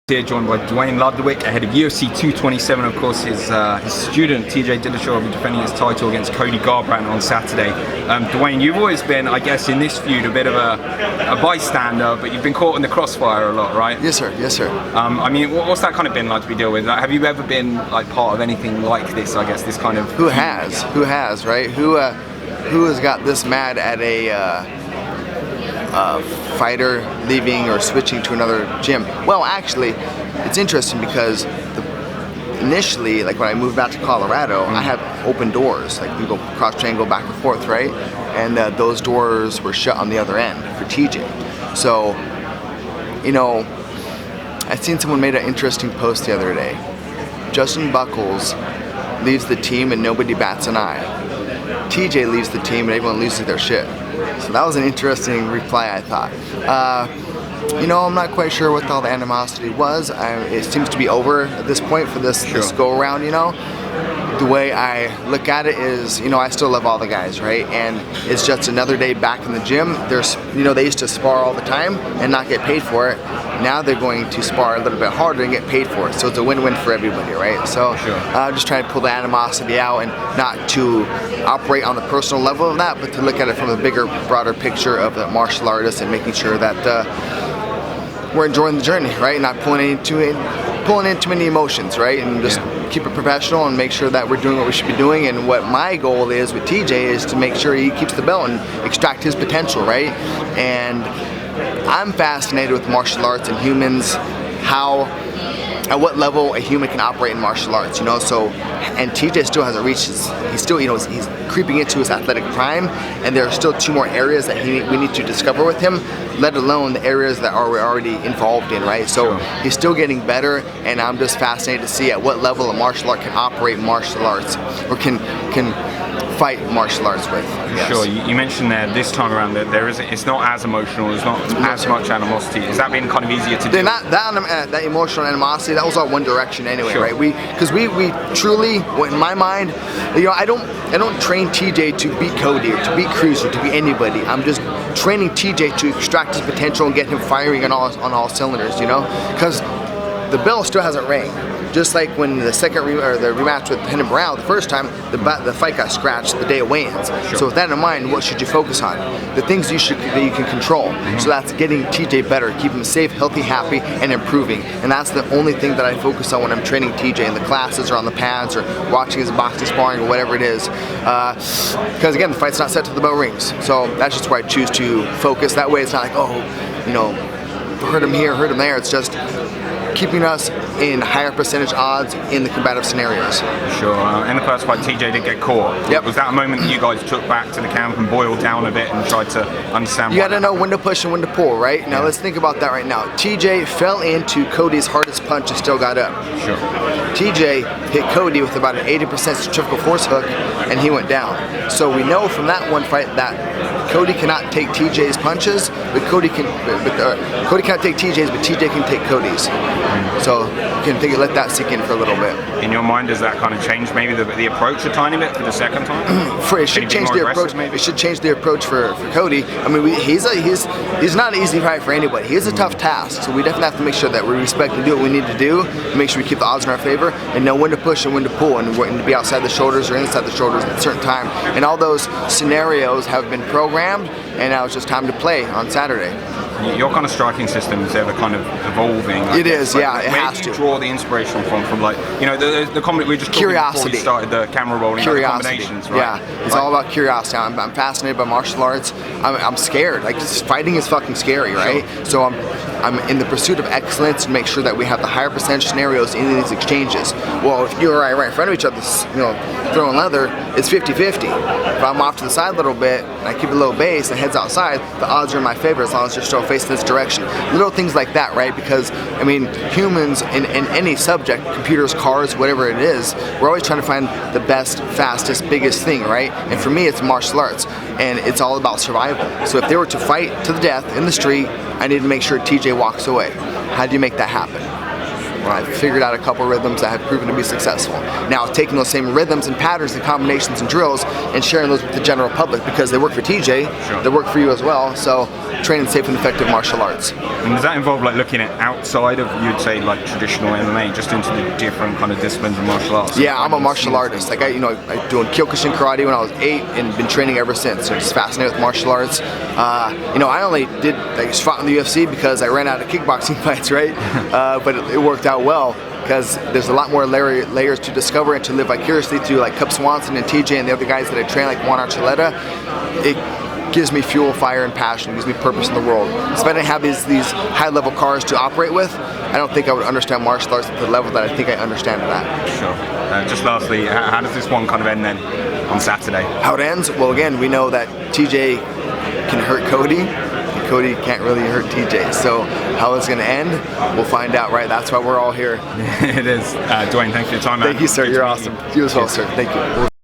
Here joined by Duane Ludwig ahead of UFC 227. Of course, his student TJ Dillashaw will be defending his title against Cody Garbrandt on Saturday. Duane, you've always been, I guess, in this feud a bit of a bystander, but you've been caught in the crossfire a lot, right? Yes, sir. Yes, sir. I mean, what's that kind of been like to be dealing with? Like, have you ever been like part of anything like this? I guess this kind of. Who has? Who has? Right? Who has got this mad at a fighter leaving or switching to another gym? Well, actually, it's interesting because initially, like when I moved back to Colorado, I had open doors, like we go cross-train, go back and forth, right? And those doors were shut on the other end for TJ. So, you know, I seen someone made an interesting post the other day. Justin Buckles leaves the team and nobody bats an eye. TJ leaves the team and everyone loses their shit. So that was an interesting reply, I thought. You know, I'm not quite sure what all the animosity was. It seems to be over at this point for this go around, you know. The way I look at it is, you know, I still love all the guys, right? And it's just another day back in the gym. There's, you know, they used to spar all the time and not get paid for it. Now they're going to spar a little bit harder and get paid for it. So it's a win-win for everybody, right? So I'm just trying to pull the animosity out and not to operate on the personal level of that, but to look at it from a bigger, broader picture of the martial artist and making sure that we're enjoying the journey, right? Not pulling in too many emotions, right? And just keep it professional and make sure that we're doing what we should be doing. And what my goal is with TJ is to make sure he keeps the belt and extract his potential, right? And I'm fascinated with martial arts and humans, at what level a human can operate in martial arts, you know. So, and TJ still hasn't reached he's still, you know, he's creeping into his athletic prime, and there are still 2 more areas that we need to discover with him, let alone the areas that we're already involved in, right? So he's still getting better, and I'm just fascinated to see at what level a martial art can operate martial arts, or can fight martial arts with. Yes. Sure. You mentioned there this time around that it's not as emotional, there's not as much animosity. Has that been kind of easier to do? That emotional animosity, that was all one direction anyway, right? Because we truly, in my mind, you know, I don't train TJ to beat Cody or to beat Cruz or to beat anybody. I'm just training TJ to extract his potential and get him firing on all cylinders, you know? Because the bell still hasn't rang. Just like when the rematch with Penn and Brown, the first time, the fight got scratched the day of weigh-ins. So with that in mind, what should you focus on? The things that you can control. So that's getting TJ better, keeping him safe, healthy, happy, and improving. And that's the only thing that I focus on when I'm training TJ in the classes or on the pads or watching his boxing sparring or whatever it is. Because again, the fight's not set till the bell rings. So that's just where I choose to focus. That way it's not like, oh, you know, hurt him here, hurt him there. It's just keeping us in higher percentage odds in the combative scenarios. Sure. In the first fight, TJ did get caught. Yep. Was that a moment that you guys took back to the camp and boiled down a bit and tried to understand? You got to know when to push and when to pull, right? Now let's think about that right now. TJ fell into Cody's hardest punch and still got up. Sure. TJ hit Cody with about an 80% centrifugal force hook, and he went down. So we know from that one fight that Cody cannot take TJ's punches, but Cody cannot take TJ's, but TJ can take Cody's. So you can let that sink in for a little bit. In your mind, does that kind of change maybe the approach a tiny bit for the second time? It should change the approach. Maybe it should change the approach for Cody. I mean, he's not an easy fight for anybody. He is a tough task, so we definitely have to make sure that we respect and do what we need to do, and make sure we keep the odds in our favor, and know when to push and when to pull, and to be outside the shoulders or inside the shoulders at a certain time. And all those scenarios have been programmed, and now it's just time to play on Saturday. Your kind of striking system is ever kind of evolving. It is, yeah, it has to. Where do you draw the inspiration from like, you know, the we just curiosity. Before we started the camera rolling, curiosity. The combinations, right? Yeah, it's all about curiosity. I'm fascinated by martial arts. I'm scared. Like, fighting is fucking scary, right? Sure. So I'm in the pursuit of excellence to make sure that we have the higher percentage scenarios in these exchanges. Well, if you're right in front of each other, you know, throwing leather, it's 50-50. If I'm off to the side a little bit and I keep a little base and heads outside, the odds are in my favor as long as you're still facing this direction. Little things like that, right? Because, I mean, humans in any subject, computers, cars, whatever it is, we're always trying to find the best, fastest, biggest thing, right? And for me, it's martial arts, and it's all about survival. So if they were to fight to the death in the street, I need to make sure TJ walks away. How do you make that happen? I've figured out a couple rhythms that have proven to be successful. Now, taking those same rhythms and patterns and combinations and drills and sharing those with the general public, because they work for TJ, they work for you as well. So, training safe and effective martial arts. And does that involve like looking at outside of, you'd say, like traditional MMA, just into the different kind of disciplines of martial arts? Yeah, I'm a martial artist. Like I doing Kyokushin karate when I was 8 and been training ever since. So just fascinated with martial arts. I only just fought in the UFC because I ran out of kickboxing fights, right? But it worked out well, because there's a lot more layers to discover and to live vicariously through, like Cub Swanson and TJ and the other guys that I train, like Juan Archuleta. It gives me fuel, fire, and passion. It gives me purpose in the world. If I didn't have these high-level cars to operate with, I don't think I would understand martial arts at the level that I think I understand it at. Sure. Just lastly, how does this one kind of end then on Saturday? How it ends? Well, again, we know that TJ can hurt Cody, and Cody can't really hurt TJ. So how it's going to end, we'll find out, right? That's why we're all here. It is. Duane, thank you for your time, man. Thank you, sir. You're awesome. You as well, sir. Thank you.